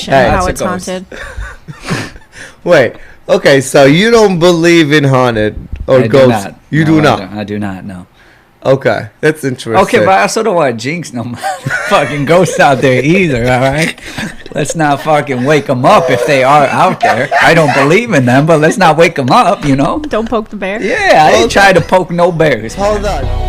how it's haunted. Wait. Okay, so you don't believe in haunted or ghosts? You do not. I do not. No. Okay, that's interesting. Okay, but I also don't want to jinx no fucking ghosts out there either. All right, let's not fucking wake them up if they are out there. I don't believe in them, but let's not wake them up. You know. Don't poke the bear. Yeah, I ain't trying to poke no bears. Hold on.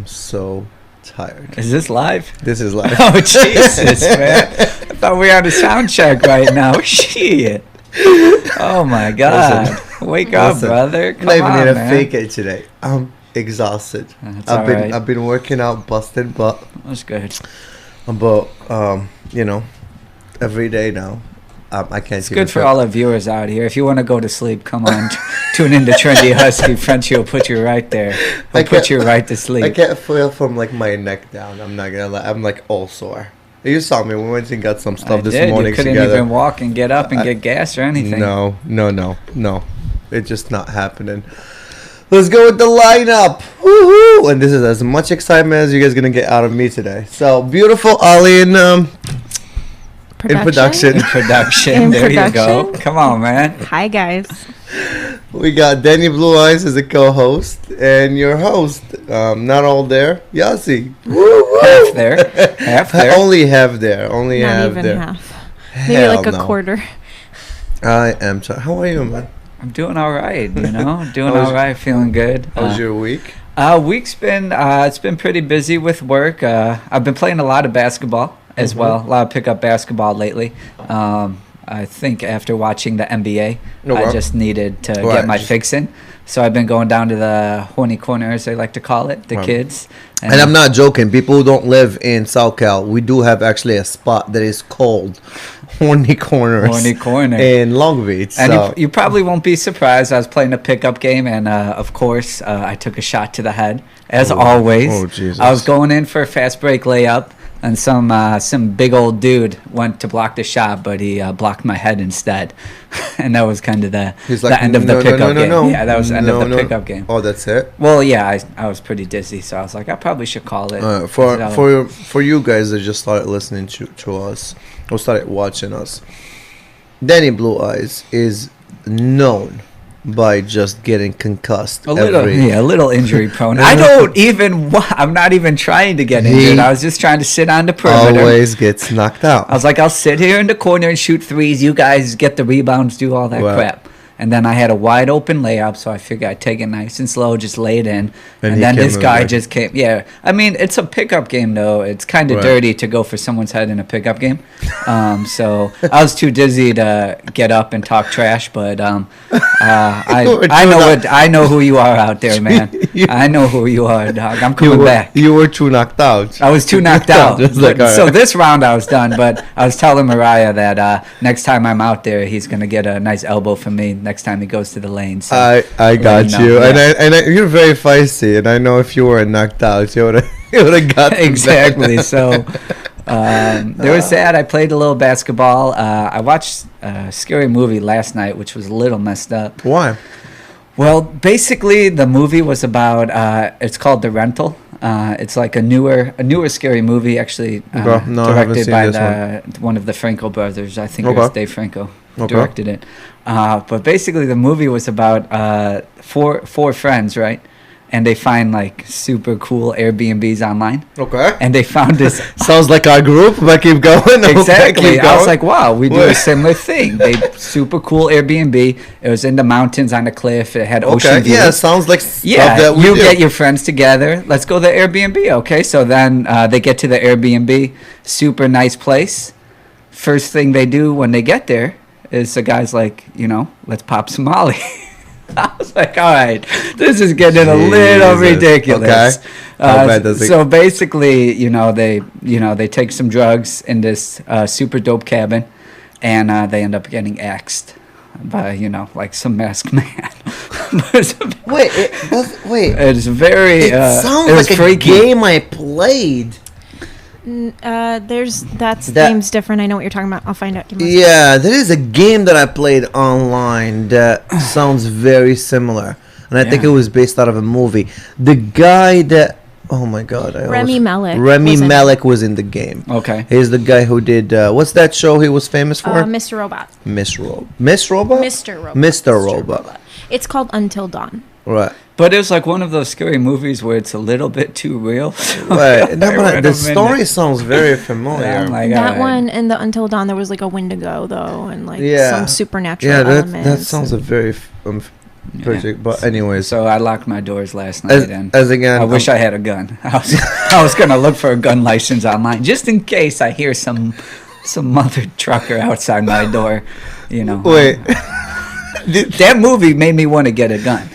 So tired. Is this live? This is live. Oh, Jesus, man. I thought we were on a sound check right now. Shit. Oh, my God. Wake up, brother. Come on, man. I don't even need to fake it today. I'm exhausted. I've been working out, busted butt. That's good. About, every day now. I can't. It's good for all our viewers out here. If you want to go to sleep, come on, tune into Trendy Husky. Frenchie will put you right there. He'll put you right to sleep. I can't feel from like my neck down. I'm not gonna lie. I'm like all sore. You saw me. We went and got some stuff this morning together. You couldn't even walk and get up and get gas or anything. No. It's just not happening. Let's go with the lineup. Woohoo! And this is as much excitement as you guys gonna get out of me today. So beautiful Ollie and In production. There you go. Come on, man. Hi, guys. We got Danny Blue Eyes as a co-host, and your host, not all there, Yassi. Half there. Only half there. Not even half. Maybe Hell like a quarter. I am. How are you, man? I'm doing all right. All right. Feeling good. How's your week? Week's been it's been pretty busy with work. I've been playing a lot of basketball as well. A lot of pickup basketball lately. I think after watching the NBA, I just needed to get my fix in. So I've been going down to the horny corner, as they like to call it, the kids. And I'm not joking. People who don't live in South Cal, we do have actually a spot that is called Horny Corners. In Long Beach. And so. you probably won't be surprised. I was playing a pickup game, and of course, I took a shot to the head, as always. Oh, Jesus. I was going in for a fast break layup. And some big old dude went to block the shot, but he blocked my head instead. And that was kind of the end of the pickup game. Yeah, that was the end of the pickup game. Oh, that's it? Well, yeah, I was pretty dizzy, so I was like, I probably should call it. For you guys that just started listening to us, or started watching us, Danny Blue Eyes is known by just getting concussed. A little injury prone. I'm not even trying to get injured. I was just trying to sit on the perimeter. Always gets knocked out. I was like, I'll sit here in the corner and shoot threes. You guys get the rebounds, do all that crap. And then I had a wide open layup, so I figured I'd take it nice and slow, just lay it in. And then this guy just came. Yeah, I mean, it's a pickup game, though. It's kind of dirty to go for someone's head in a pickup game. So I was too dizzy to get up and talk trash, but I know who you are out there, man. I know who you are, dog. I'm coming back. You were too knocked out. I was too knocked out. So this round I was done, but I was telling Mariah that next time I'm out there, he's going to get a nice elbow from me next time he goes to the lane. So I got you. Yeah. And you're very feisty, and I know if you were knocked out, you would have got exactly. So there was that. I played a little basketball. I watched a scary movie last night, which was a little messed up. Why? Well, basically, the movie was about. It's called The Rental. It's like a newer scary movie, actually, directed by one of the Franco brothers. I think it was Dave Franco directed it. But basically, the movie was about four friends, right? And they find like super cool Airbnbs online. Okay. And they found this. Sounds like our group, but keep going. Exactly. Okay, keep going. I was like, wow, we do a similar thing. They super cool Airbnb. It was in the mountains on a cliff. It had ocean views. Yeah, sounds like get your friends together. Let's go to the Airbnb. Okay, so then they get to the Airbnb. Super nice place. First thing they do when they get there is the guy's like, let's pop some Molly. I was like, all right, this is getting a little ridiculous. Okay. How bad does it? So basically, they take some drugs in this super dope cabin, and they end up getting axed by like some masked man. Wait. It's very. It sounds like freaky. a game I played. Game's different. I know what you're talking about. I'll find out. Yeah, there is a game that I played online that sounds very similar, and I think it was based out of a movie. The guy that oh my god, Rami Malek was in the game. Okay, he's the guy who did what's that show he was famous for? Mr. Robot. Mr. Robot. It's called Until Dawn. Right. But it's like one of those scary movies where it's a little bit too real. Right. No, the story sounds very familiar. Like, that one and the Until Dawn, there was like a Wendigo though, and like some supernatural elements. That sounds a very project. But anyways, so I locked my doors last night, and again, I wish I had a gun. I was gonna look for a gun license online just in case I hear some mother trucker outside my door. You know. Wait. That movie made me want to get a gun.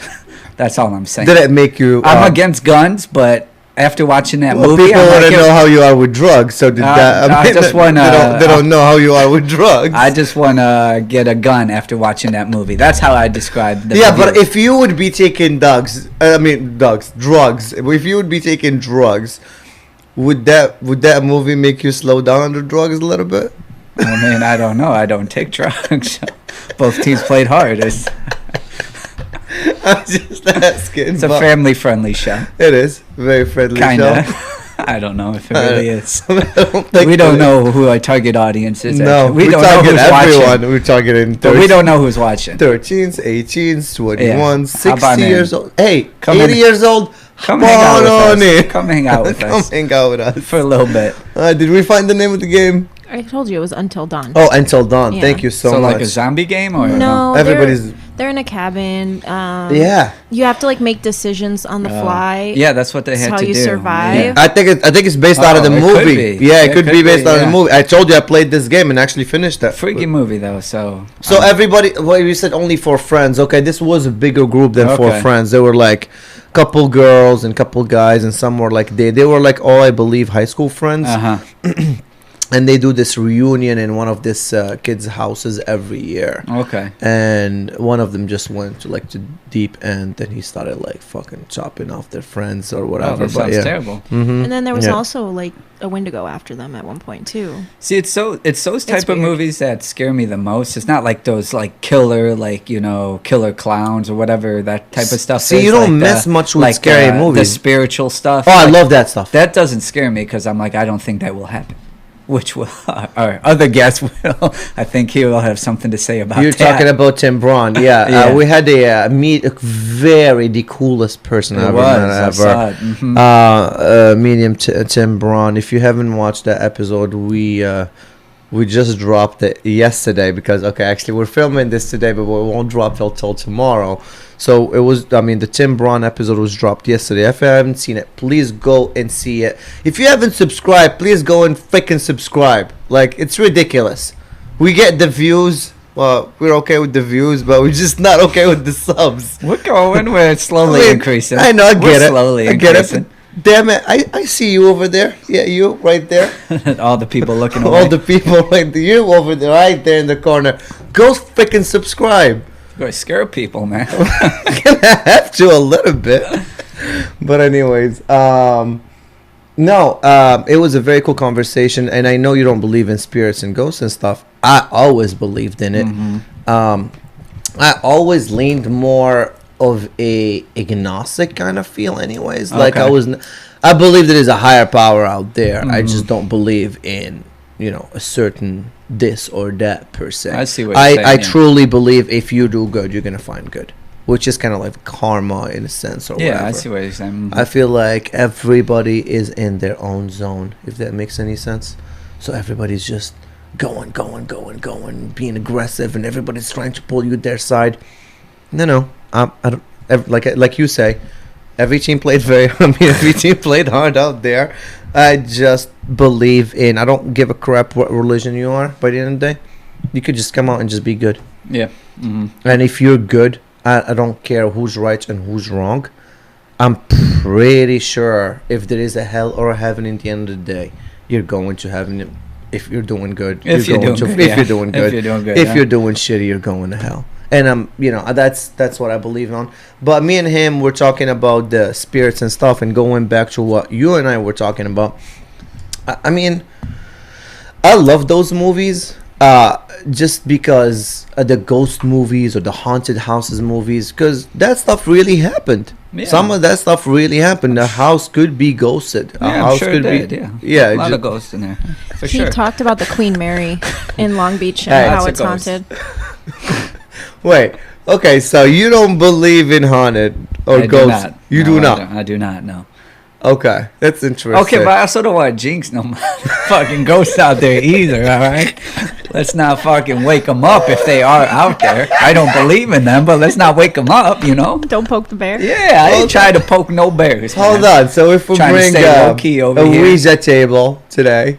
That's all I'm saying. Did it make you? I'm against guns, but after watching that movie, people want to know how you are with drugs. So I just want to. They don't know how you are with drugs. I just want to get a gun after watching that movie. That's how I describe the. Yeah, review. but if you would be taking drugs. If you would be taking drugs, would that movie make you slow down on the drugs a little bit? I mean, I don't know. I don't take drugs. Both teams played hard. I'm just asking. It's a family-friendly show. It is very friendly. Kinda. I don't know if it really is. We don't know who our target audience is. No, we don't know who's everyone. watching. We're targeting. But we don't know who's watching. 13s, 18s, 21s, 60 years old. Hey, 80 years old. Come hang out with us. Come hang out with us for a little bit. Did we find the name of the game? I told you it was Until Dawn. Oh, Until Dawn. Yeah. Thank you so much. So like a zombie game or no? Everybody's. They're in a cabin. Yeah. You have to like make decisions on the fly. Yeah, that's what they had to do. That's how you survive. Yeah. I think it's based out of the movie. Yeah, it could be based out of the movie. I told you I played this game and actually finished that. Freaky movie though. So everybody. Well, you said only 4 friends. Okay, this was a bigger group than 4 friends. There were like couple girls and couple guys, and some were like they were like all I believe high school friends. And they do this reunion in one of this kids' houses every year. Okay. And one of them just went to deep end, and he started like fucking chopping off their friends or whatever. Oh, that sounds terrible. Mm-hmm. And then there was also like a Wendigo after them at one point too. See, it's those type of movies that scare me the most. It's not like those like killer clowns or whatever that type of stuff. See, you don't miss much with scary movies. The spiritual stuff. Oh, I love that stuff. That doesn't scare me because I'm like, I don't think that will happen. Which will our other guest will. I think he will have something to say about. You're talking about Tim Braun, yeah. We had a the coolest person I've ever met. Medium Tim Braun. If you haven't watched that episode, we just dropped it yesterday because actually we're filming this today, but we won't drop till tomorrow. So it was, the Tim Braun episode was dropped yesterday. If you haven't seen it, please go and see it. If you haven't subscribed, please go and freaking subscribe. Like, it's ridiculous. We get the views. Well, we're okay with the views, but we're just not okay with the subs. We're slowly increasing. I know, I get it. Slowly increasing. Damn it, I see you over there. Yeah, you right there. All the people looking away. All the people right there. You over there, right there in the corner. Go freaking subscribe. You're scare people, man. Gonna have to a little bit. But anyways, it was a very cool conversation, and I know you don't believe in spirits and ghosts and stuff. I always believed in it. I always leaned more of a agnostic kind of feel anyways. Like I believe there is a higher power out there. I just don't believe in a certain this or that per se. I see what you're saying. I truly believe if you do good, you're gonna find good, which is kind of like karma in a sense or whatever. I see what you're saying. I feel like everybody is in their own zone, if that makes any sense. So everybody's just going, being aggressive, and everybody's trying to pull you their side. No, I don't. Like you say, every team played every team played hard out there. I just believe in. I don't give a crap what religion you are. By the end of the day, you could just come out and just be good. Yeah. And if you're good, I don't care who's right and who's wrong. I'm pretty sure if there is a hell or a heaven in the end of the day, you're going to heaven. If you're doing good, if you're doing good. If you're doing shitty, you're going to hell. And that's what I believe on. But me and him were talking about the spirits and stuff, and going back to what you and I were talking about. I mean, I love those movies. Just because the ghost movies or the haunted houses movies, because that stuff really happened. Yeah. Some of that stuff really happened. The house could be ghosted. I'm sure it did. Yeah, a lot of ghosts in there. For sure. He talked about the Queen Mary in Long Beach and how it's haunted. Wait. Okay, so you don't believe in haunted or ghosts? You do not. I do not. No. Okay, that's interesting. Okay, but I also don't want to jinx no fucking ghosts out there either, all right? Let's not fucking wake them up if they are out there. I don't believe in them, but let's not wake them up, you know? Don't poke the bear. Yeah, I ain't trying to poke no bears. Hold on, so if we bring a Ouija table today.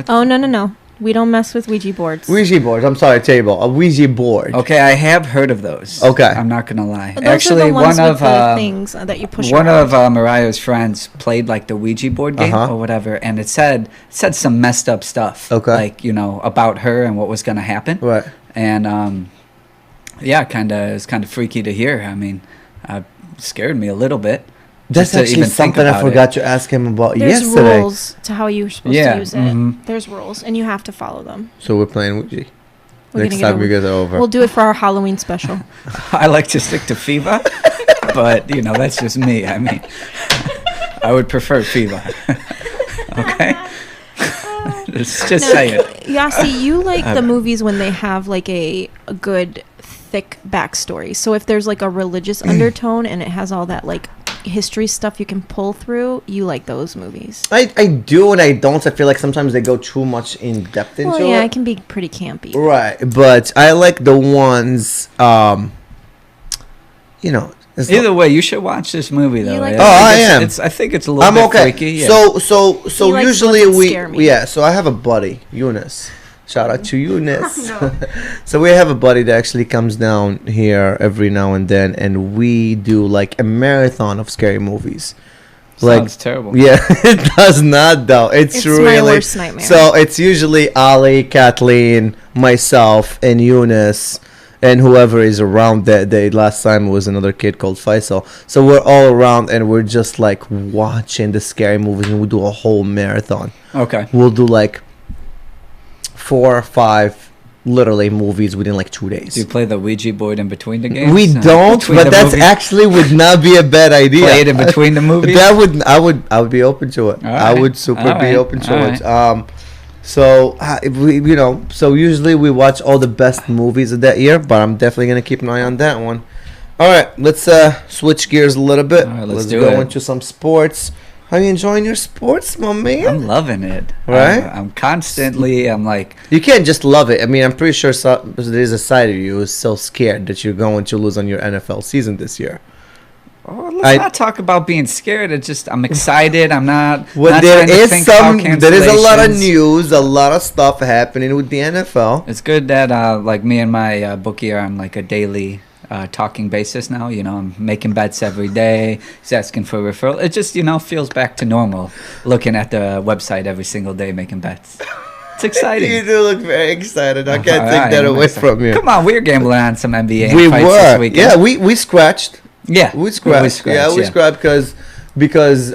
Oh, no. We don't mess with Ouija boards. Ouija boards. I'm sorry, table. A Ouija board. Okay, I have heard of those. Okay, I'm not gonna lie. Those actually, are the ones with the things that you push. One of Mariah's friends played like the Ouija board game or whatever, and it said some messed up stuff. Okay, like about her and what was gonna happen. Right. And it's kind of freaky to hear. I mean, scared me a little bit. That's actually something I forgot to ask him about yesterday. There's rules to how you're supposed to use it. There's rules, and you have to follow them. So we're playing Ouija. Next time we get over. We'll do it for our Halloween special. I like to stick to FIFA, but, that's just me. I mean, I would prefer FIFA. Okay? Just say it. Yassi, you like the movies when they have, like, a good, thick backstory. So if there's, like, a religious undertone and it has all that, like, history stuff you can pull through, you like those movies. I do and I don't. I feel like sometimes they go too much in depth into it. Yeah, it can be pretty campy. Right, but I like the ones either way, you should watch this movie though. I am. I think it's a little bit freaky. Yeah. So usually so I have a buddy, Eunice. Shout out to Eunice. So we have a buddy that actually comes down here every now and then, and we do like a marathon of scary movies. Sounds terrible. Yeah, it does not though. It's really my worst nightmare. So it's usually Ali, Kathleen, myself, and Eunice, and whoever is around that day. Last time it was another kid called Faisal. So we're all around and we're just like watching the scary movies, and we do a whole marathon. Okay. We'll do like 4 or 5 literally movies within like 2 days. Do you play the Ouija board in between the games? We don't, but that's actually would not be a bad idea. Play it in between the movies? I would be open to it. Right. I would be open to it. So usually we watch all the best movies of that year, but I'm definitely going to keep an eye on that one. All right, let's switch gears a little bit. All right, let's go into some sports. How are you enjoying your sports, my man? I'm loving it. Right? I'm like... You can't just love it. I mean, I'm pretty sure there's a side of you who's so scared that you're going to lose on your NFL season this year. Oh, let's not talk about being scared. I'm excited. I'm not... Well, there is a lot of news, a lot of stuff happening with the NFL. It's good that like me and my bookie are on like a daily... talking basis now. I'm making bets every day. He's asking for a referral. It just feels back to normal, looking at the website every single day making bets. It's exciting. You do look very excited. I can't take that away from you. Come on, we were gambling on some NBA fights this weekend. Yeah, we scratched. Yeah, we scratched. We scratched because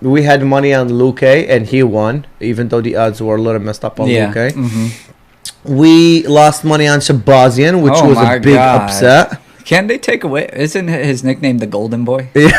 we had money on Lucie and he won, even though the odds were a little messed up on Lucie. Mm-hmm. We lost money on Shabazian, which was a big upset. Can they take away? Isn't his nickname the Golden Boy? He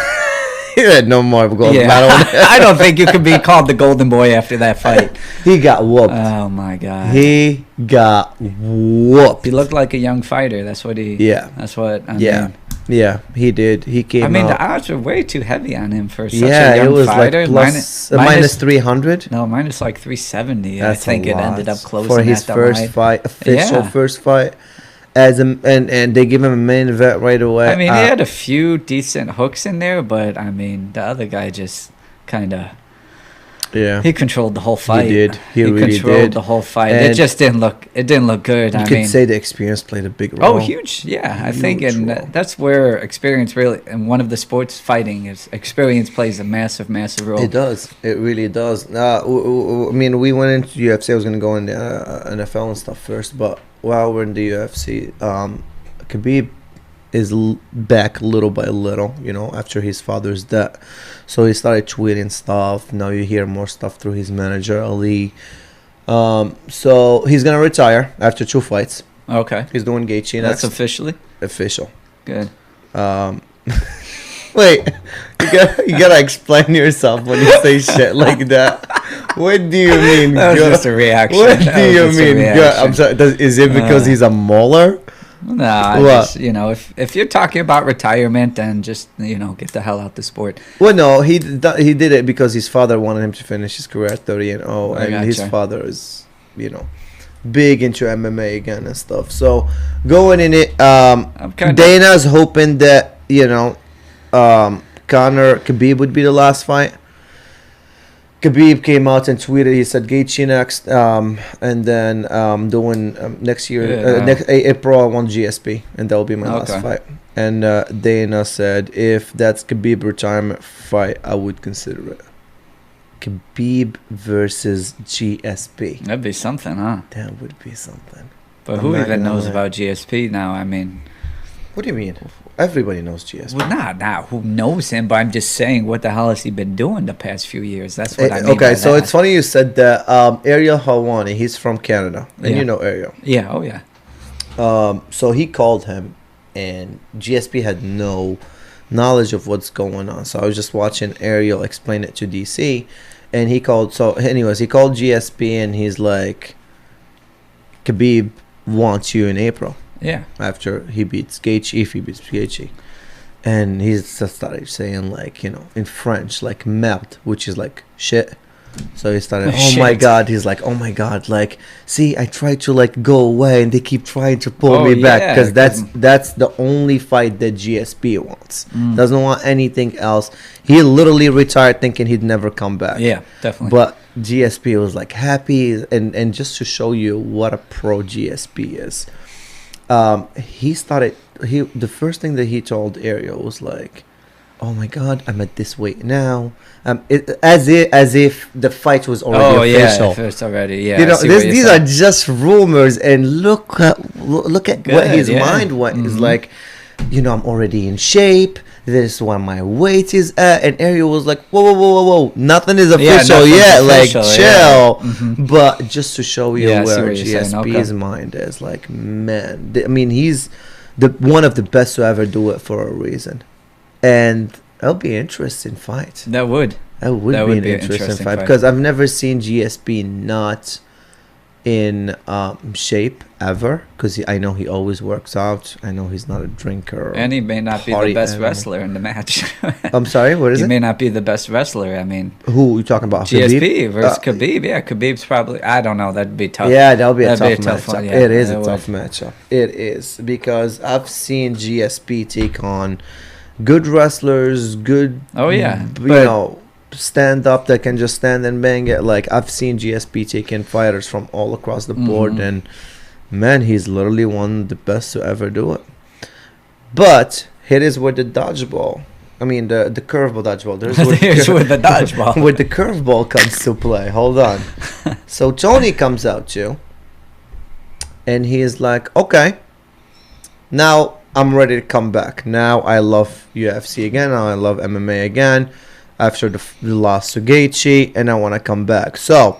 had no more golden. Yeah. I don't think you could be called the Golden Boy after that fight. He got whooped. Oh my god. He got whooped. He looked like a young fighter. That's what he. Yeah. That's what. I mean. Yeah, he did. He came. I mean, out. The odds are way too heavy on him for such a young fighter. Like minus 300. No, minus like 370. That's I think it ended up closing for his first fight, first fight. And they give him a main event right away. I mean, he had a few decent hooks in there, but I mean, the other guy just kind of. Yeah. He controlled the whole fight. He did. He really controlled did. the whole fight. And it just didn't look. It didn't look good. You could say the experience played a big role. Oh, huge! Yeah, I think, and that's where experience really. And one of the sports fighting is experience plays a massive, massive role. It does. It really does. I mean, we went into UFC. I was going to go into NFL and stuff first, but while we're in the UFC, Khabib is back little by little, after his father's death. So he started tweeting stuff. Now you hear more stuff through his manager, Ali. So he's going to retire after 2 fights. Okay. He's doing Gaethje next. That's official? Good. Wait, you gotta explain yourself when you say shit like that. What do you mean? That was just a reaction. What do you mean? I'm sorry. Is it because he's a mauler? No, if you're talking about retirement, then just get the hell out the sport. Well, no, he did it because his father wanted him to finish his career at 30-0, and his father is big into MMA again and stuff. So going in it, Dana's hoping that Conor Khabib would be the last fight. Khabib came out and tweeted. He said Gaethje next, and then doing next year, next April I want GSP, and that will be my last fight. And Dana said if that's Khabib retirement fight, I would consider it. Khabib versus GSP. That'd be something, huh? That would be something. But who even knows about GSP now? I mean, what do you mean? Everybody knows GSP. Well, not who knows him, but I'm just saying, what the hell has he been doing the past few years? That's what I mean. Okay, so it's funny you said that. Ariel Helwani, he's from Canada, and you know Ariel. Yeah, oh yeah. So he called him, and GSP had no knowledge of what's going on. So I was just watching Ariel explain it to DC, and he called. So anyways, he called GSP, and he's like, Khabib wants you in April. Yeah. After he beats Gaethje, if he beats Gaethje. And he just started saying, like, in French, like, merde, which is like shit. So he started, oh my God. He's like, oh my God. Like, see, I tried to, like, go away, and they keep trying to pull me back. Because that's the only fight that GSP wants. Doesn't want anything else. He literally retired thinking he'd never come back. Yeah, definitely. But GSP was, like, happy. And just to show you what a pro GSP is. The first thing that he told Ariel was like, oh my God, I'm at this weight now. As if the fight was already official. Oh yeah, it's already, yeah. These are just rumors, and look at what his mind went. Is like, I'm already in shape. This is what my weight is at. And Ariel was like, whoa. Nothing is official yet. Like, chill. But just to show you where GSP's mind is. Like, man. I mean, he's one of the best to ever do it for a reason. And it'll be an interesting fight. That would be an interesting fight. Because I've never seen GSP not in shape ever, because I know he always works out. I know he's not a drinker, and he may not be the best wrestler in the match. I'm sorry, what is it? He may not be the best wrestler. I mean, who are you talking about? GSP versus Khabib. Yeah, Khabib's probably, I don't know, that'd be tough. Yeah, that'll be a tough matchup. One, yeah. It is a tough matchup. It is, because I've seen GSP take on good wrestlers, good, stand up that can just stand and bang it. Like, I've seen GSP taking fighters from all across the board, and man, he's literally one of the best to ever do it. But it is with the dodgeball. I mean, the curveball dodgeball. There's with the dodgeball. With the curveball comes to play. Hold on. So Tony comes out to, and he is like, okay, now I'm ready to come back. Now I love UFC again. Now I love MMA again. After the loss to Gaethje, and I want to come back. So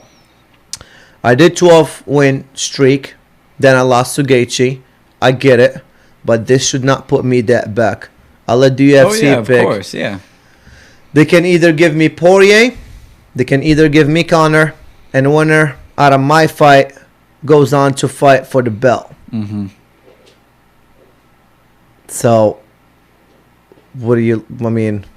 I did 12-win streak, then I lost to Gaethje. I get it, but this should not put me that back. I'll let the UFC pick. Of course, yeah. They can either give me Poirier, they can either give me Conor, and the winner out of my fight goes on to fight for the belt. So, what do you,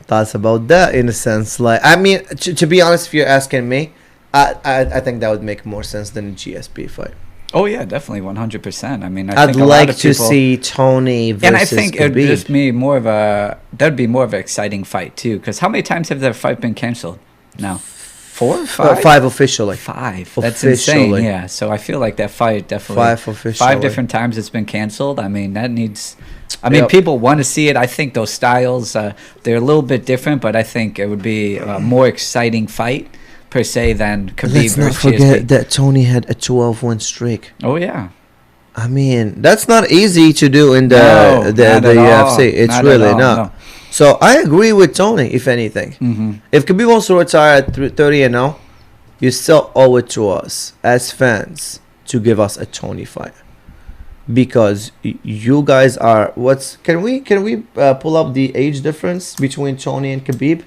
thoughts about that, in a sense? Like, I mean, to be honest, if you're asking me, I think that would make more sense than a GSP fight. Oh yeah, definitely, 100%. I mean, I'd like to see Tony versus Khabib. And I think it would just be that'd be more of an exciting fight too. Because how many times have the fight been canceled now? 4, 5? 5 officially. 5. That's insane. Yeah. So I feel like that fight definitely 5 officially. 5 different times it's been canceled. I mean, that needs. I mean, people want to see it. I think those styles, they're a little bit different, but I think it would be a more exciting fight, per se, than Khabib versus GSP. Let's not forget that Tony had a 12-win streak. Oh, yeah. I mean, that's not easy to do in the UFC. It's not really not. No. So I agree with Tony. If anything, if Khabib wants to retire at 30-0, you still owe it to us as fans to give us a Tony fight, because you guys are Can we pull up the age difference between Tony and Khabib?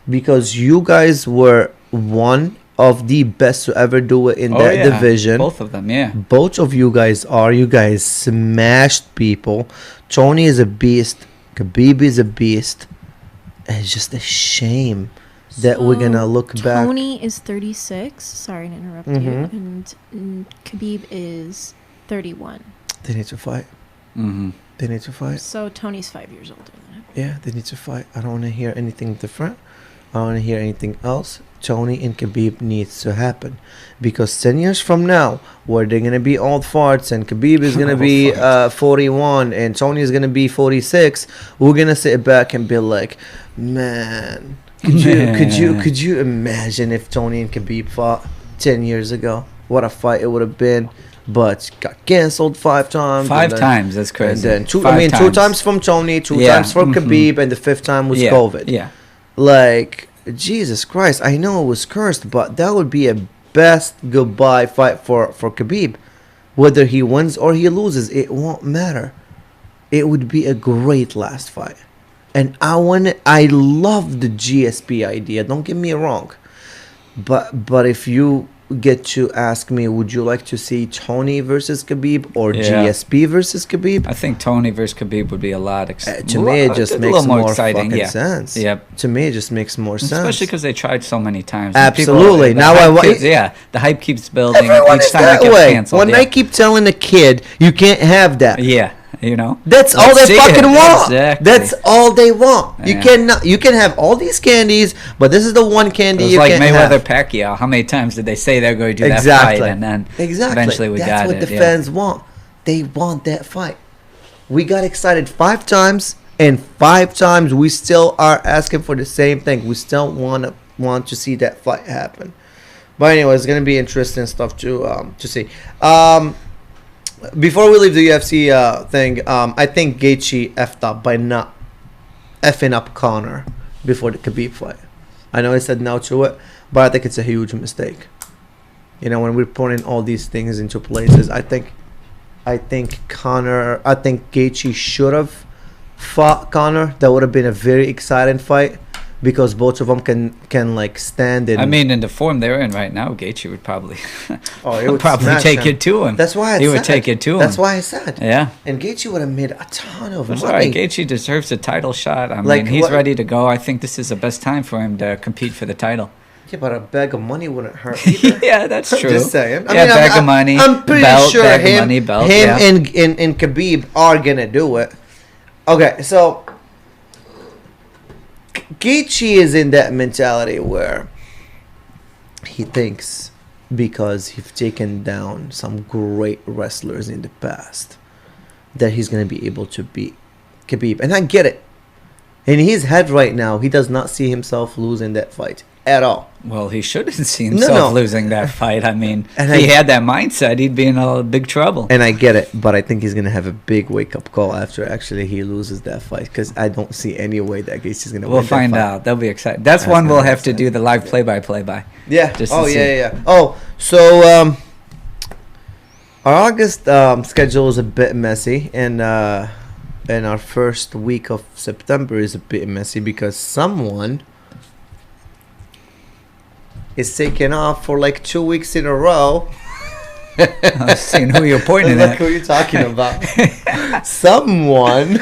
Because you guys were one of the best to ever do it in that division. Both of them, yeah. Both of you guys are. You guys smashed people. Tony is a beast. Khabib is a beast. And it's just a shame that we're going to look back. Tony is 36. Sorry to interrupt you. And Khabib is 31. They need to fight. They need to fight. So Tony's 5 years older than him. Yeah, they need to fight. I don't want to hear anything different. I don't want to hear anything else. Tony and Khabib needs to happen, because 10 years from now, where they're gonna be old farts and Khabib is gonna be 41 and Tony is gonna be 46, we're gonna sit back and be like, man, could you imagine if Tony and Khabib fought 10 years ago? What a fight it would have been. But got cancelled 5 times. 5 times, that's crazy. And then 2 times from Tony, 2 times from Khabib, and the 5th time was COVID. Yeah. Like, Jesus Christ, I know it was cursed, but that would be a best goodbye fight for Khabib. Whether he wins or he loses, it won't matter. It would be a great last fight. And I love the GSP idea, don't get me wrong. But if you get to ask me, would you like to see Tony versus Khabib or GSP versus Khabib? I think Tony versus Khabib would be a lot. To me, it just makes more exciting. Fucking sense. Yep. To me, it just makes more sense. Especially because they tried so many times. Absolutely. Now the hype keeps building. Everyone each is time that it gets way. canceled. When I keep telling a kid, you can't have that. Yeah. You know, that's all they fucking want. Exactly. That's all they want. Yeah. You can have all these candies, but this is the one candy you can't have. Mayweather Pacquiao. How many times did they say they're going to do that fight, and then eventually we got it? That's what the fans want. They want that fight. We got excited 5 times, and 5 times we still are asking for the same thing. We still want to see that fight happen. But anyway, it's gonna be interesting stuff to see. Before we leave the UFC thing, I think Gaethje effed up by not effing up Conor before the Khabib fight. I know I said no to it, but I think it's a huge mistake. You know, when we're putting all these things into places, I think Gaethje should have fought Conor. That would have been a very exciting fight, because both of them can like stand in. I mean, in the form they're in right now, Gaethje would probably would probably take it to him. That's why he would take it to him. That's why I said. Yeah. And Gaethje would have made a ton of money. That's all right. Gaethje deserves a title shot. I mean, he's ready to go. I think this is the best time for him to compete for the title. Yeah, but a bag of money wouldn't hurt either. Yeah, that's true. Just saying. Bag of money. I'm pretty sure him and Khabib are gonna do it. Okay, so Gaethje is in that mentality where he thinks, because he's taken down some great wrestlers in the past, that he's going to be able to beat Khabib. And I get it. In his head right now, he does not see himself losing that fight at all. Well, he shouldn't see himself losing that fight. I mean, if he had that mindset, he'd be in a big trouble. And I get it, but I think he's going to have a big wake-up call after actually he loses that fight, because I don't see any way that Gaethje's going to win that fight. We'll find out. That'll be exciting. That's one we'll have to do the live play-by-play by. Yeah. Yeah. Oh, so our August schedule is a bit messy, and our first week of September is a bit messy because someone is taking off for like 2 weeks in a row. I was seeing who you're pointing at. Look who you're talking about. Someone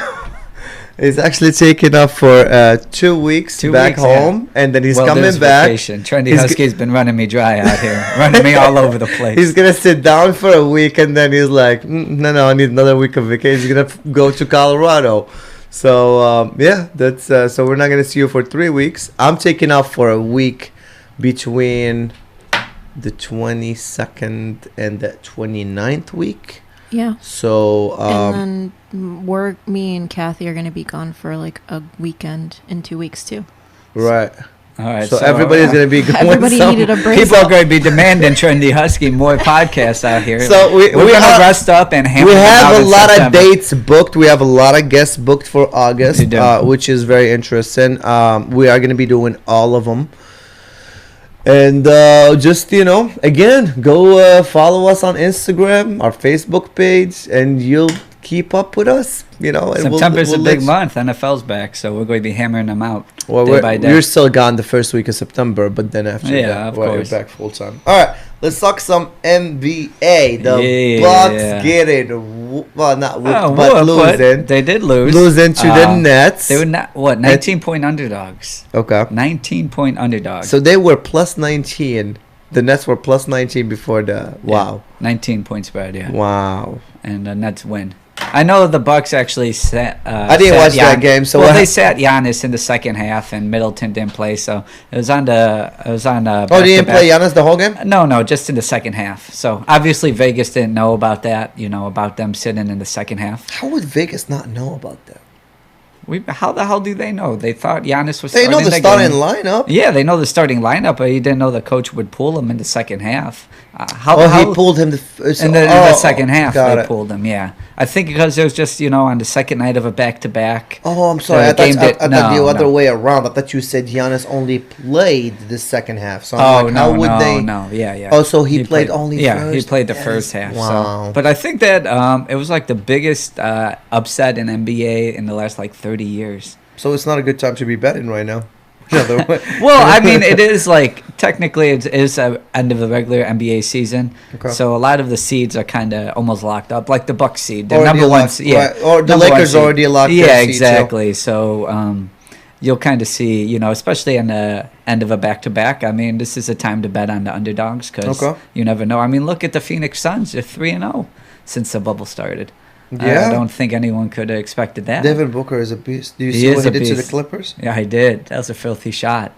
is actually taking off for 2 weeks back home, and then he's coming back. Vacation. Trendy Husky's been running me dry out here, running me all over the place. He's gonna sit down for a week, and then he's like, no, I need another week of vacation. He's gonna go to Colorado. So that's so we're not gonna see you for 3 weeks. I'm taking off for a week between the 22nd and the 29th week. Yeah. So and then me and Kathy are going to be gone for like a weekend in 2 weeks too. Right. All right, so everybody's going to be going. Everybody needed a break. People are going to be demanding Trendy Husky more podcasts out here. So we're going to rest up and hammer we have a lot September. of dates booked. We have a lot of guests booked for August, which is very interesting. We are going to be doing all of them. And just, again, go follow us on Instagram, our Facebook page, and you'll keep up with us. And September's a big month. NFL's back, so we're going to be hammering them out day by day. We're still gone the first week of September, but then after that, we're back full time. All right, let's talk some NBA. The Bucks get it. Well, not whooped, but losing. They did lose. Losing to the Nets. They were 19-point underdogs. Okay. 19-point underdogs. So they were plus 19. The Nets were plus 19 before the... Wow. 19-point spread, yeah. Wow. And the Nets win. I know the Bucks actually sat. I didn't watch that game. So they sat Giannis in the second half, and Middleton didn't play. So it was on the. Oh, they didn't play Giannis the whole game? No, just in the second half. So obviously Vegas didn't know about that. About them sitting in the second half. How would Vegas not know about that? How the hell do they know? They thought Giannis was. They know the starting lineup. Yeah, they know the starting lineup, but you didn't know the coach would pull him in the second half. He pulled him in the second half. They pulled him. Yeah, I think because it was just on the second night of a back-to-back. Oh, I'm sorry. I thought the other way around. I thought you said Giannis only played the second half. So No. Yeah. Oh, so he played only. Yeah, he played the first half. Wow. But I think that it was like the biggest upset in NBA in the last 30 years. So it's not a good time to be betting right now. Well, I mean, it is technically it is the end of the regular NBA season. Okay. So a lot of the seeds are kind of almost locked up, like the Bucks seed, the number one seed. Right. Or the Lakers already locked up. Yeah, exactly. So you'll kind of see, especially in the end of a back-to-back. I mean, this is a time to bet on the underdogs because you never know. I mean, look at the Phoenix Suns. They're 3-0 since the bubble started. Yeah. I don't think anyone could have expected that. Devin Booker is a beast. Do you see what he did to the Clippers? Yeah, he did. That was a filthy shot.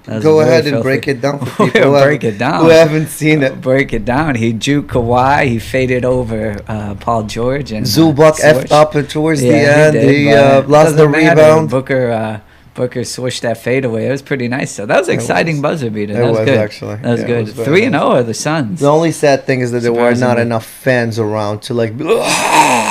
Go ahead and break it down for people who haven't seen it. Break it down. He juked Kawhi. He faded over Paul George. And Zubac effed up towards the end. He lost the rebound. Booker swished that fade away. It was pretty nice. So that was an exciting buzzer beater. That was good. Actually. That was good. 3-0 are the Suns. The only sad thing is that there were not enough fans around to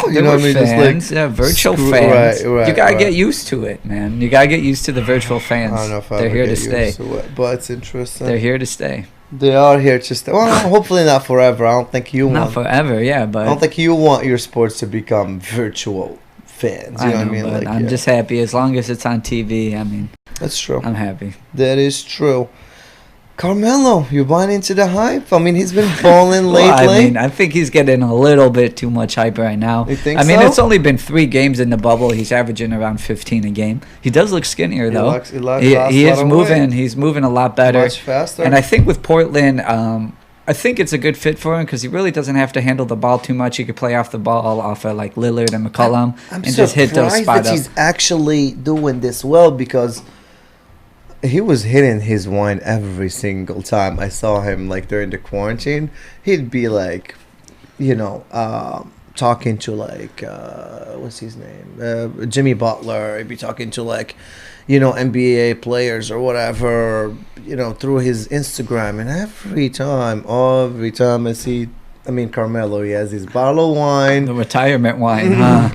you know what I mean? Fans, virtual fans. Right, you gotta get used to it, man. You gotta get used to the virtual fans. I don't know if they're here to stay. But it's interesting. They're here to stay. They are here to stay. Well, hopefully not forever. I don't think you want. Not forever, yeah, but I don't think you want your sports to become virtual fans. You know what I mean? But I'm just happy as long as it's on TV. I mean, that's true. I'm happy. That is true. Carmelo, you buying into the hype? I mean, he's been balling lately. I mean, I think he's getting a little bit too much hype right now. You think so? I mean, it's only been 3 games in the bubble. He's averaging around 15 a game. He does look skinnier, though. He is moving. He's moving a lot better. Much faster. And I think with Portland, I think it's a good fit for him because he really doesn't have to handle the ball too much. He could play off the ball off of Lillard and McCollum and just hit those spots. I'm surprised that he's actually doing this well because he was hitting his wine every single time I saw him during the quarantine. He'd be talking to what's his name? Jimmy Butler. He'd be talking to NBA players or whatever, through his Instagram. And every time I see, Carmelo, he has his bottle of wine. The retirement wine, huh?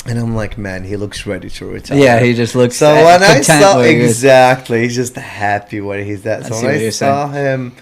And I'm like, man, he looks ready to retire. Yeah, he just looks so when I saw exactly, he's just happy where he's at. So when I saw him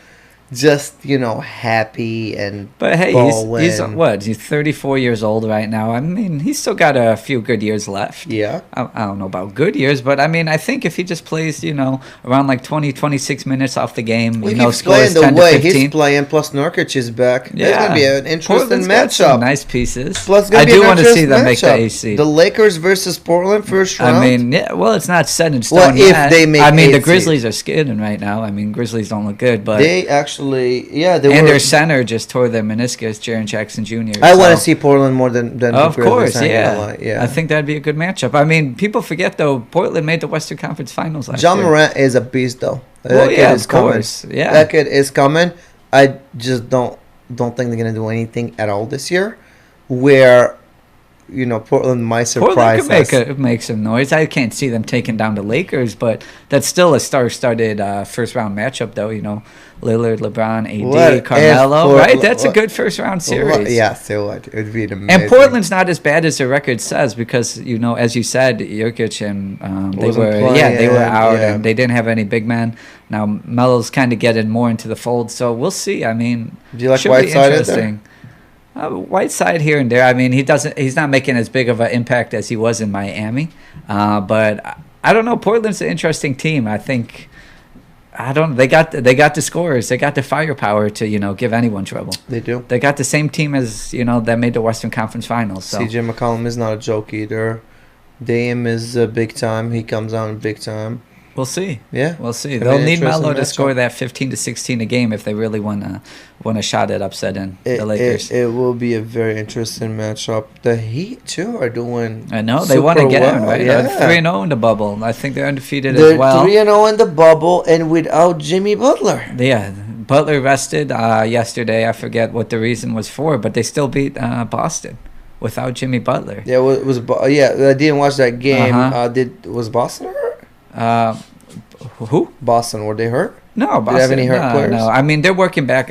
just happy and but hey, he's 34 years old right now. I mean, he's still got a few good years left. Yeah, I don't know about good years, but I mean, I think if he just plays around 20-26 minutes off the game, he's playing the way he's playing, plus Nurkic is back. Yeah, it's gonna be an interesting matchup. Nice pieces. Plus, I do want to see them make the AC. The Lakers versus Portland first round. I mean, it's not set in stone yet. If they make, the Grizzlies are skidding right now. I mean, Grizzlies don't look good, but they actually. Their center just tore their meniscus, Jaren Jackson Jr. I want to see Portland more than of course, yeah. I think that'd be a good matchup. I mean, people forget though, Portland made the Western Conference Finals last year. John Morant is a beast though. Of course. Yeah, that kid is coming. I just don't think they're gonna do anything at all this year. Where Portland might surprise Portland could make some noise. I can't see them taking down the Lakers, but that's still a star-studded first-round matchup, though. Lillard, LeBron, AD, Carmelo, right? That's a good first-round series. Yes, it would. It would be amazing. And Portland's not as bad as the record says because, as you said, Jokic and they were out and they didn't have any big men. Now Melo's kind of getting more into the fold, so we'll see. I mean, do you like Whiteside? Whiteside here and there. I mean, he's not making as big of an impact as he was in Miami. But I don't know. Portland's an interesting team. I think. They got the scorers. They got the firepower to give anyone trouble. They do. They got the same team as that made the Western Conference Finals. So. CJ McCollum is not a joke either. Dame is big time. He comes on big time. We'll see. Yeah, we'll see. They'll need Melo to score that 15 to 16 a game if they really want a shot at upsetting the Lakers. It will be a very interesting matchup. The Heat too are doing. I know they want to get in, right? Yeah. 3-0 in the bubble. I think they're undefeated as well. They're 3-0 in the bubble and without Jimmy Butler. Yeah, Butler rested yesterday. I forget what the reason was for, but they still beat Boston without Jimmy Butler. Yeah, I didn't watch that game. Was Boston hurt? Who? Boston. Were they hurt? No, Boston. Did they have any hurt players? No. I mean, they're working back.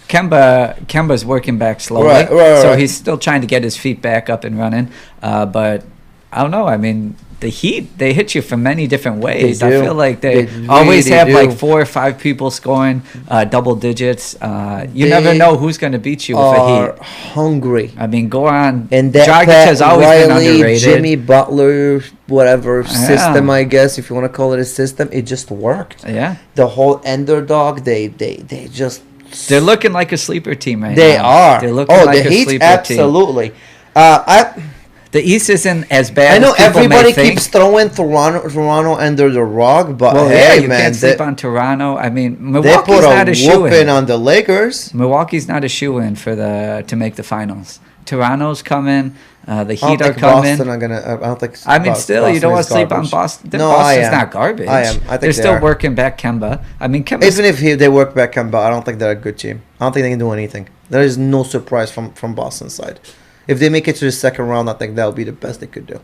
Kemba's working back slowly. Right. So he's still trying to get his feet back up and running. But I don't know. I mean, the Heat, they hit you from many different ways. I feel like they always have like 4 or 5 people scoring double digits. You never know who's going to beat you with a Heat. Hungry. I mean, go on. And that Dragic has always been underrated. Jimmy Butler, whatever system, I guess, if you want to call it a system, it just worked. Yeah. The whole underdog, they just... They're looking like a sleeper team right now. They are. They're looking like the a Heat, sleeper absolutely. team. The East isn't as bad. I know as everybody keeps throwing Toronto under the rug, but you can't sleep on Toronto. I mean, Milwaukee's they put not a whooping on the Lakers. Milwaukee's not a shoe-in to make the finals. Toronto's coming. The Heat are coming. Boston are gonna. I don't think. I mean, still, Boston you don't want to sleep on Boston. No, Boston's not garbage. I am. I think they're still working back Kemba. I mean, even if they work back Kemba, I don't think they're a good team. I don't think they can do anything. There is no surprise from Boston's side. If they make it to the second round, I think that would be the best they could do.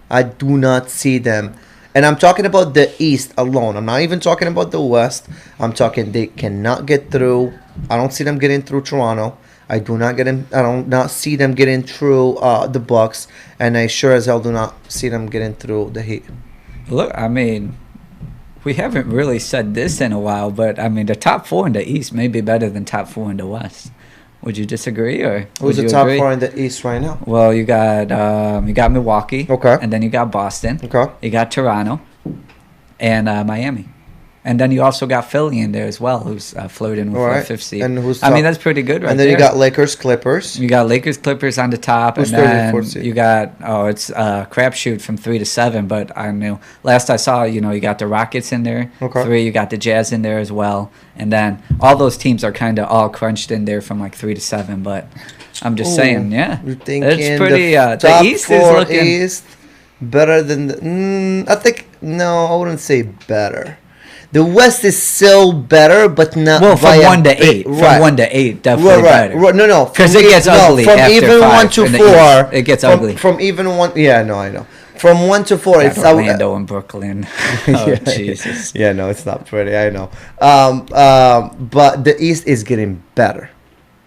I do not see them. And I'm talking about the East alone. I'm not even talking about the West. I'm talking they cannot get through. I don't see them getting through Toronto. I do not see them getting through the Bucks. And I sure as hell do not see them getting through the Heat. Look, I mean, we haven't really said this in a while, but I mean, the top 4 in the East may be better than top 4 in the West. Would you disagree, or who's the top 4 in the East right now? Well, you got Milwaukee, okay, and then you got Boston, okay, you got Toronto, and Miami, and then you also got Philly in there as well, who's flirting with the 5th seed. And who's I mean, that's pretty good, right? And then you got Lakers, Clippers. You got Lakers, Clippers on the top, who's and then 4th seed? You got it's crapshoot from 3 to 7. But I knew last I saw, you got the Rockets in there, 3. You got the Jazz in there as well. And then all those teams are kind of all crunched in there from like 3 to 7. But I'm just saying, it's pretty. The East is looking East better than the. I think I wouldn't say better. The West is still better, but not. Well, from 1 to 8, from 1 to 8, definitely better. Right. No, because it gets ugly. From after even 5 1 to 4, it gets ugly. From even 1, I know. From 1 to 4, it's Orlando and Brooklyn. Jesus. Yeah, no, it's not pretty. I know. But the East is getting better,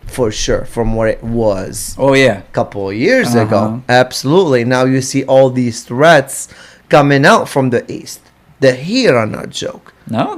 for sure, from what it was. Oh yeah, a couple of years ago. Absolutely. Now you see all these threats coming out from the East. The Heat are not a joke. No,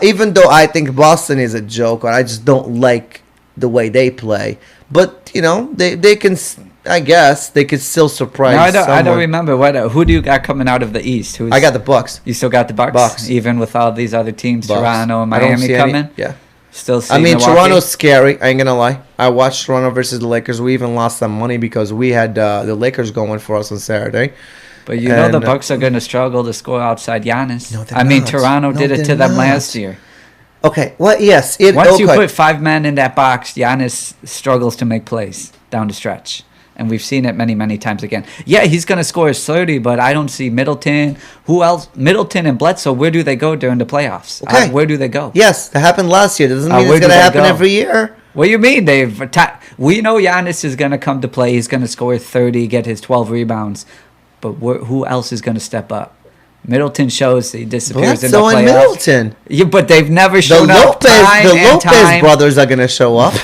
even though I think Boston is a joke, or I just don't like the way they play. But they can. I guess they could still surprise. No, I don't remember who do you got coming out of the East? I got the Bucks. You still got the Bucks, even with all these other teams, Bucks. Toronto and Miami coming. Yeah, still. I mean, Toronto's scary. I ain't gonna lie. I watched Toronto versus the Lakers. We even lost some money because we had the Lakers going for us on Saturday. But the Bucks are going to struggle to score outside Giannis. No, I mean, Toronto did it to them last year. Okay, well, yes. Once you put 5 men in that box, Giannis struggles to make plays down the stretch. And we've seen it many, many times again. Yeah, he's going to score his 30, but I don't see Middleton. Who else? Middleton and Bledsoe, where do they go during the playoffs? Okay. Where do they go? Yes, that happened last year. That doesn't mean it's going to happen every year. What do you mean? We know Giannis is going to come to play. He's going to score 30, get his 12 rebounds. But who else is going to step up? Middleton shows he disappears in the playoffs. Middleton. Yeah, but they've never shown up. The Lopez brothers are going to show up.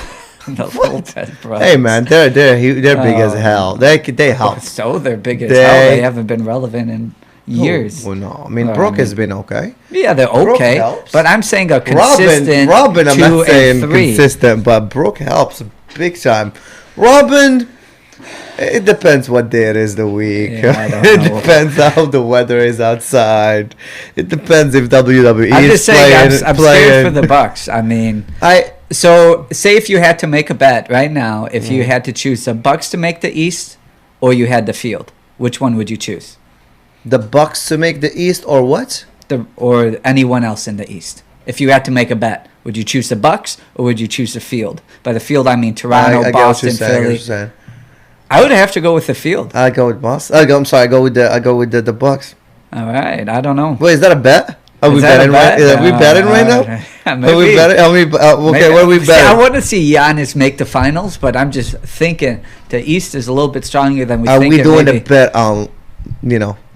The Lopez brothers. Hey, man, they're big as hell. They help. So they're big as hell. They haven't been relevant in years. Well, no. I mean, Brooke has been okay. Yeah, they're okay. But I'm saying a consistent Robin, I'm not saying 3. consistent, but Brooke helps big time. Robin, it depends what day it is the week. Yeah, it depends how the weather is outside. It depends if WWE I'm is just saying, I'm playing. scared for the Bucks. I mean, so say if you had to make a bet right now, if you had to choose the Bucks to make the East or you had the field, which one would you choose? The Bucks to make the East or what? Or anyone else in the East. If you had to make a bet, would you choose the Bucks or would you choose the field? By the field, I mean Toronto, Boston, Philly. I would have to go with the field. I go with Boston. I go with the Bucks. All right, I don't know. Wait, is that a bet? Are we betting right? Are we betting right now? Maybe. Are we betting? Okay, what are we betting? I want to see Giannis make the finals, but I'm just thinking the East is a little bit stronger than we think. Are we doing a bet on,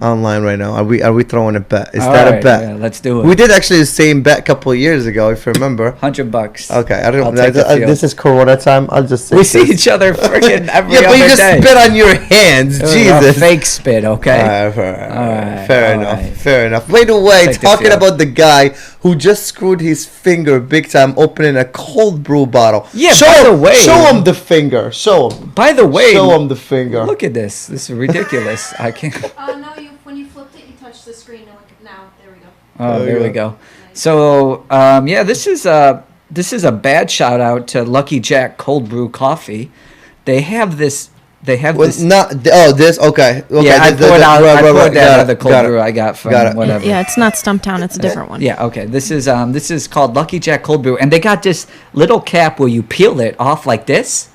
online right now? Are we throwing a bet? Is that a bet? Yeah, let's do it. We did actually the same bet a couple of years ago, if you remember. $100. Okay, I don't know. This is Corona time. I'll just say we see each other freaking every other day. Yeah, but you just spit on your hands. Jesus. A fake spit, okay? All right. Fair enough. By the way, talking about the guy who just screwed his finger big time opening a cold brew bottle. Yeah, by the way. Show him the finger. Show him. By the way. Show him the finger. Look at this. This is ridiculous. I can't. No, when you flipped it, you touched the screen. Now, there we go. Oh, there we go. So, this is a bad shout out to Lucky Jack Cold Brew Coffee. They have this. Okay. Yeah, I poured out that other cold brew I got from whatever. Yeah, it's not Stumptown. It's a different one. Yeah, okay. This is called Lucky Jack Cold Brew, and they got this little cap where you peel it off like this.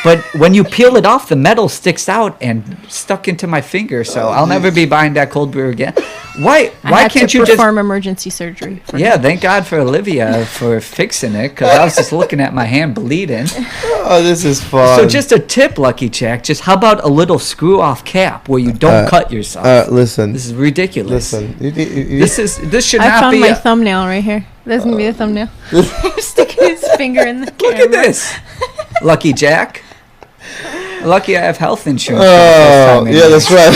But when you peel it off, the metal sticks out and stuck into my finger. So I'll never be buying that cold brew again. Why can't you just perform emergency surgery? Yeah, thank God for Olivia for fixing it, because I was just looking at my hand bleeding. Oh, this is fun. So just a tip, Lucky Jack. Just how about a little screw-off cap where you don't cut yourself? Listen. This is ridiculous. Listen. This should not be. I found my thumbnail right here. That's gonna be the thumbnail. Sticking his finger in the camera. Look at this, Lucky Jack. Lucky I have health insurance. Oh, yeah, that's right.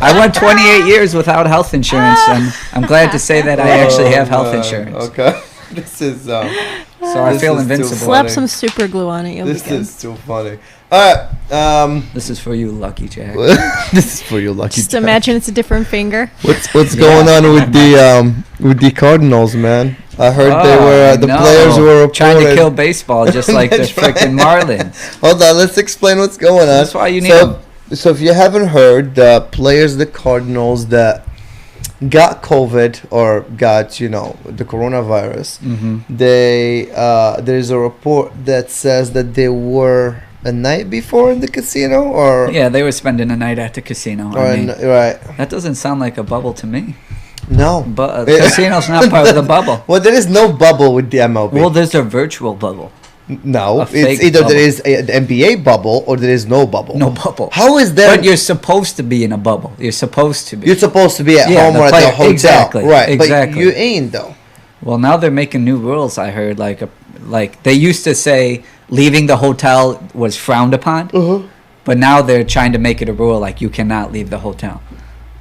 I went 28 years without health insurance, and I'm glad to say that I actually have health insurance. Okay. This is so I feel invincible. Slap some super glue on it. This is too funny. All right. This is for you, Lucky Jack. This is for you, Lucky Just Jack. imagine it's a different finger. What's going on with the Cardinals, man? I heard they were the players were reported. Trying to kill baseball, just like the freaking Marlins. Hold on, let's explain what's going on. That's why you need them. So if you haven't heard, the players, the Cardinals that got COVID or got the coronavirus, there's a report that says that they were a night before in the casino, or they were spending a night at the casino. Right. That doesn't sound like a bubble to me. No, but casino's not part of the bubble. Well, there is no bubble with the MLB. Well, there's a virtual bubble. No, it's either there is an NBA bubble or there is no bubble. No bubble. How is that? But you're supposed to be in a bubble. You're supposed to be. You're supposed to be at home or at the hotel. Exactly. Right. Exactly. But you ain't though. Well, now they're making new rules. I heard like they used to say leaving the hotel was frowned upon, but now they're trying to make it a rule like you cannot leave the hotel.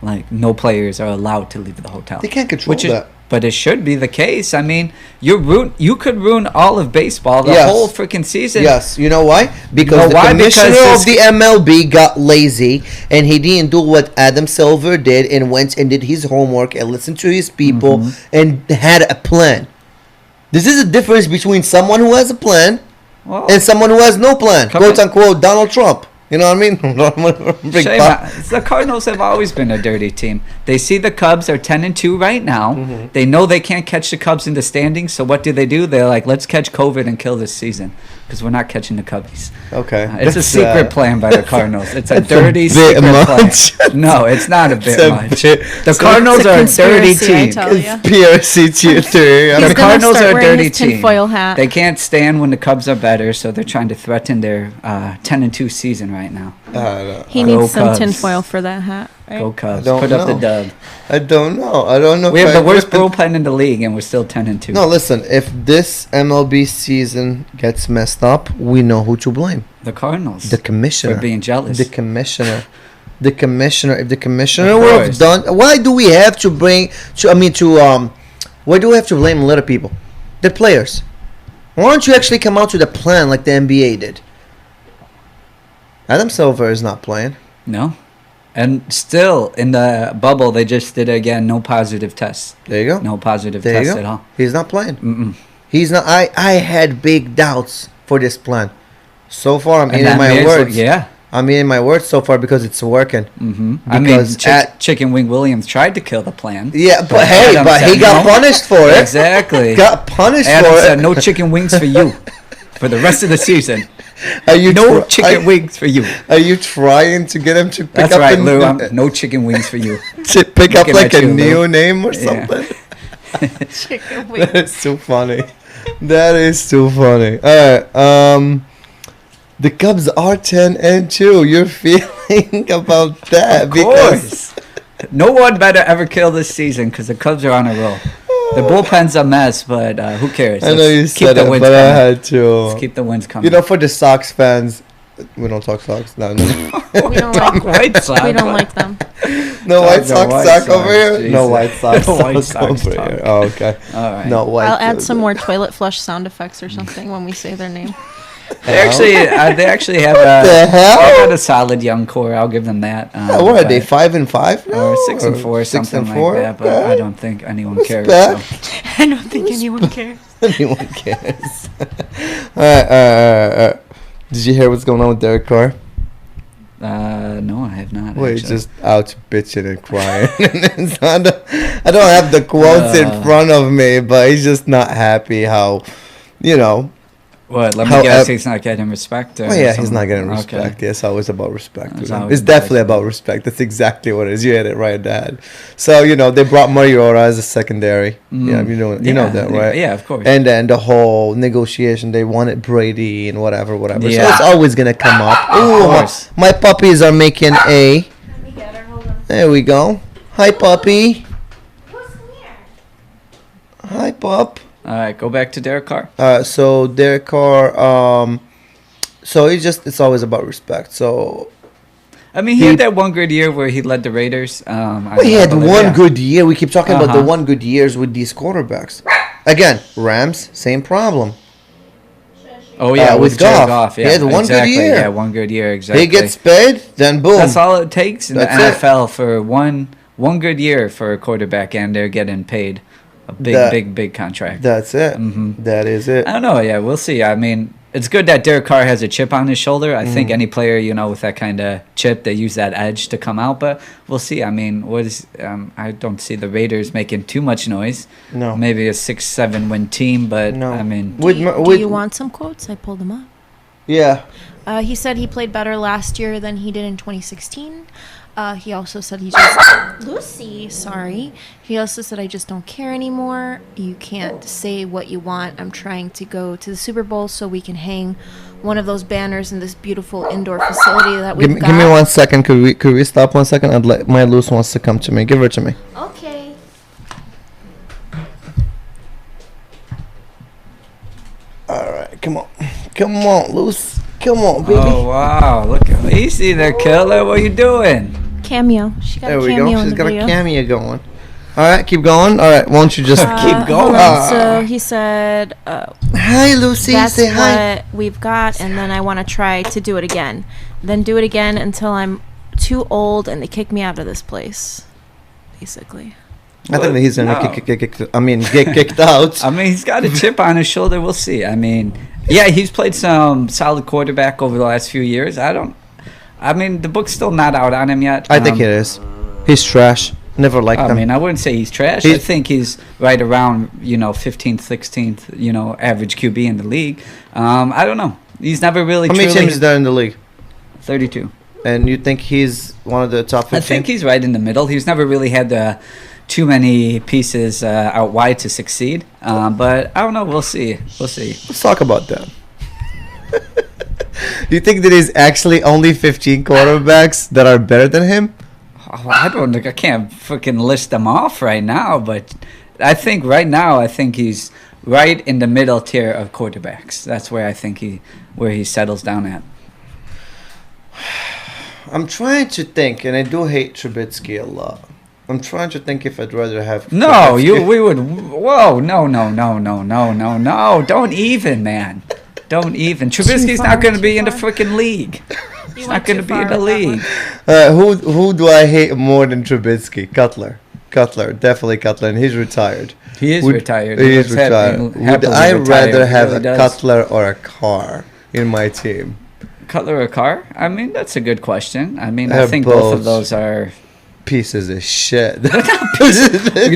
Like no players are allowed to leave the hotel. They can't control that. But it should be the case. I mean, you could ruin all of baseball, the whole freaking season. Yes, you know why? Because the commissioner of the MLB got lazy and he didn't do what Adam Silver did and went and did his homework and listened to his people and had a plan. This is a difference between someone who has a plan and someone who has no plan. Quote unquote Donald Trump. You know what I mean? The Cardinals have always been a dirty team. They see the Cubs are 10-2 right now. They know they can't catch the Cubs in the standings. So what do? They're like, let's catch COVID and kill this season because we're not catching the Cubbies. Okay, it's a secret plan by the Cardinals. It's a dirty secret plan. No, it's not a bit much. The So Cardinals are a dirty conspiracy, I team. tell ya. PRC theory. The Cardinals are a dirty team. Tinfoil hat. They can't stand when the Cubs are better, so they're trying to threaten their 10-2 season right now. He Go needs some Cubs. tinfoil for that hat. Right? Go Cubs! don't Put up the know. dub. I don't know. We have the worst bullpen in the league, and we're still 10-2. No, listen. If this MLB season gets messed up, we know who to blame. The Cardinals. The commissioner. For being jealous. The commissioner. The commissioner. If the commissioner Of would have course. done, why do we have to bring? Why do we have to blame little people? The players. Why don't you actually come out with a plan like the NBA did? Adam Silver is not playing. No. And still, in the bubble, they just did it again. No positive tests. There you go. No positive There you tests go. at all. He's not playing. Mm-mm. He's not. I had big doubts for this plan. So far, I'm And eating that my man's words. yeah. I'm eating my words so far because it's working. Mm-hmm. Because Chicken Wing Williams tried to kill the plan. Yeah, but hey, Adam but he said got no. punished for it. Exactly. Got punished Adam for said, it. no chicken wings for you for the rest of the season. Are you No chicken wings for you. Are you trying to get him to pick That's up right, a Lou. No chicken wings for you. to pick up Looking like at a you, new Lou. name or Yeah. something? Chicken wing. That is too funny. That is too funny. All right. The Cubs are 10-2. You're feeling about that? Of course. No one better ever kill this season because the Cubs are on a roll. The bullpen's a mess, but who cares? I know you Let's keep said the it, wins but I coming. had to. Let's keep the wins coming. You know, for the Sox fans, we don't talk Sox. No, no, We don't like White Sox. we don't like them. no White the Sox White talk Sox, over here. No Jesus. White Sox No White talk Sox over talk. here. Oh, okay. All right. No White. I'll add Sox. some more toilet flush sound effects or something when we say their name. They actually have What the hell? they got a solid young core. I'll give them that. Yeah, what are they? but- 5-5 now? Or 6-4, something like that. But I don't think anyone cares. So. Respect. I don't think anyone cares. Anyone cares? All right. Did you hear what's going on with Derek Carr? No, I have not. Well, he's actually. just out bitching and crying. I don't have the quotes in front of me, but he's just not happy how, you know. What? Let how me guess. ev- He's not getting respect. Or Oh yeah, he's something? not getting Okay. respect. Yeah, it's always about respect. It's with him. always It's about definitely respect. about respect. That's exactly what it is. You hit it right in the head. So you know they brought Mariota as a secondary. Yeah, you know that, right? Yeah, of course. And then the whole negotiation, they wanted Brady and whatever. So Yeah. it's always gonna come up. Ooh, course. my puppies are making a. Let me get her. Hold on. There we go. Hi, puppy. Who's here? Hi, pup. All right, go back to Derek Carr. So Derek Carr. So it's always about respect. So I mean, he had that one good year where he led the Raiders. he had one yeah. good year. We keep talking about the Uh-huh. one good years with these quarterbacks. Again, Rams, same problem. Oh yeah, with with Jared Goff. Goff. He Yeah, had one good exactly. year. Yeah, one good year. Exactly. He gets paid, then boom. That's all it takes in That's the it. NFL for one good year for a quarterback, and they're getting paid a big contract. That's it. Mhm. That is it. I don't know. Yeah, we'll see. I mean, it's good that Derek Carr has a chip on his shoulder. I think any player, with that kind of chip, they use that edge to come out. But we'll see. I mean, I don't see the Raiders making too much noise. No. Maybe a 6-7 win team, but No. I mean, With Do you want some quotes? I pulled them up. Yeah. He said he played better last year than he did in 2016. He also said he just Lucie, sorry. He also said I just don't care anymore. You can't say what you want. I'm trying to go to the Super Bowl so we can hang one of those banners in this beautiful indoor facility that we've got. Give me 1 second. Could we stop 1 second? My Luce wants to come to me. Give her to me. Okay. All right, come on, Luce. Come on, baby. oh wow, look at easy there, killer. What you doing? Cameo. She got There a we cameo go. in She's the got video. a cameo going. All right, keep going. All right, won't you just Keep going. hold on. So he said, Hi, Lucy. that's Say hi. what we've got, and then I want to try to do it again. Then do it again until I'm too old and they kick me out of this place, basically. I think that he's gonna No. get kicked out. I mean, he's got a chip on his shoulder. We'll see. I mean, yeah, he's played some solid quarterback over the last few years. I mean, the book's still not out on him yet. I think it is. He's trash. Never liked I him. mean, I wouldn't say he's trash. I think he's right around, 15th, 16th, average QB in the league. I don't know. He's never really How many truly- teams is there in the league? 32. And you think he's one of the top 15? I think he's right in the middle. He's never really had too many pieces out wide to succeed. But I don't know. We'll see. Let's talk about that. Do you think that there's actually only 15 quarterbacks that are better than him? Oh, I can't freaking list them off right now, but I think right now he's right in the middle tier of quarterbacks. That's where I think he settles down at. I'm trying to think, and I do hate Trubisky a lot. I'm trying to think if I'd rather have. No, we would. Whoa, no! Don't even, man. Don't even. Trubisky's not going to be in the freaking league. He's not going to be in the league. Who do I hate more than Trubisky? Cutler, definitely Cutler, and he's retired. He is retired. He is retired. Would I rather have a Cutler or a Carr in my team? Cutler or Carr? I mean, that's a good question. I mean, I think both of those are pieces of shit.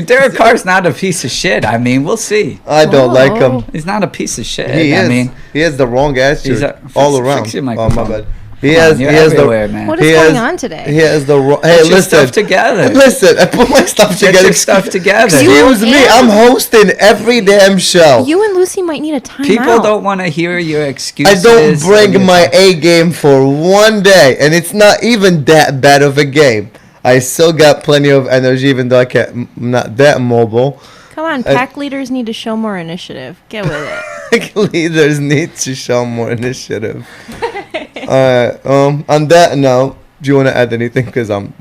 Derek Carr's not a piece of shit. I mean, we'll see. I don't like him. He's not a piece of shit. He has the wrong attitude all around. Fix your microphone. Oh, my bad. He has man. What is going on today? He has the wrong. Hey, Put your stuff together. Listen, I put my stuff together. Get your stuff together. Excuse me, I'm hosting every damn show. You and Lucie might need a timeout. People don't want to hear your excuses. I don't bring my A game for one day, and it's not even that bad of a game. I still got plenty of energy, even though I'm not that mobile. Come on, pack leaders need to show more initiative. Get with it. Pack leaders need to show more initiative. On that note, do you want to add anything? Because I'm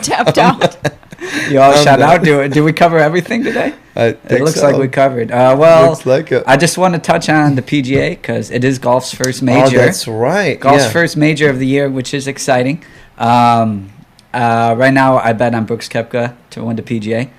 tapped out. You all shout out. Do we cover everything today? It looks like we covered. Well, looks like it. I just want to touch on the PGA because it is golf's first major. Oh, that's right. Golf's first major of the year, which is exciting. Right now, I bet on Brooks Koepka to win the PGA,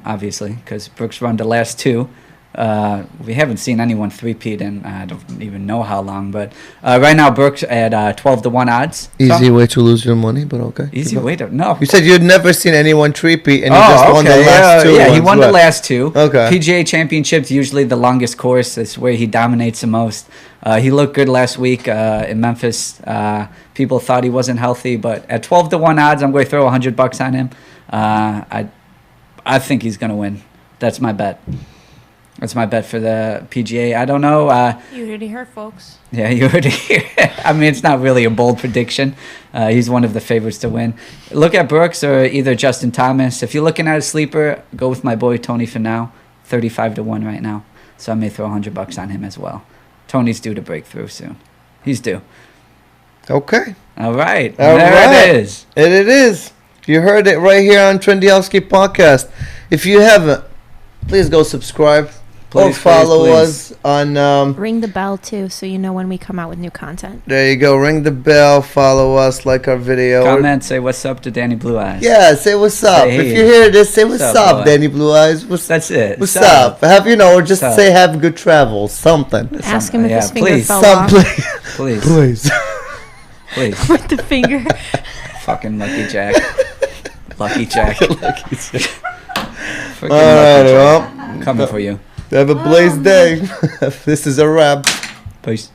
obviously, because Brooks won the last two. We haven't seen anyone three-peat in I don't even know how long, but right now Brooks at 12-1 odds. Easy way to lose your money, but okay. Easy way to no. You said you'd never seen anyone three-peat, and you just won the last two. Yeah, he won the last two. Okay. PGA Championship's usually the longest course. It's where he dominates the most. He looked good last week in Memphis. People thought he wasn't healthy, but at 12-1 odds, I'm going to throw $100 on him. I think he's going to win. That's my bet. That's my bet for the PGA. I don't know. You heard it here, folks. Yeah, you heard it here. I mean, it's not really a bold prediction. He's one of the favorites to win. Look at Brooks or either Justin Thomas. If you're looking at a sleeper, go with my boy Tony Finau, 35-1 right now. So I may throw $100 on him as well. Tony's due to break through soon. He's due. Okay. All right. There it is. And it is. You heard it right here on Trendy Husky Podcast. If you haven't, please go subscribe. Please follow us on... Ring the bell, too, so you know when we come out with new content. There you go. Ring the bell. Follow us. Like our video. Comment. Say what's up to Danny Blue Eyes. Yeah, say what's up. Say, if you hear this, say what's up, boy? Danny Blue Eyes. That's it. What's up? Have you know, or just What's say have good travels. Something. Ask him if his finger please. fell off. Please. Please. Please. With the finger. Fucking Lucky Jack. Lucky Jack. Lucky Jack. Freaking All right, Lucky Jack. well. Coming for you. Have a blazed day. This is a wrap. Peace.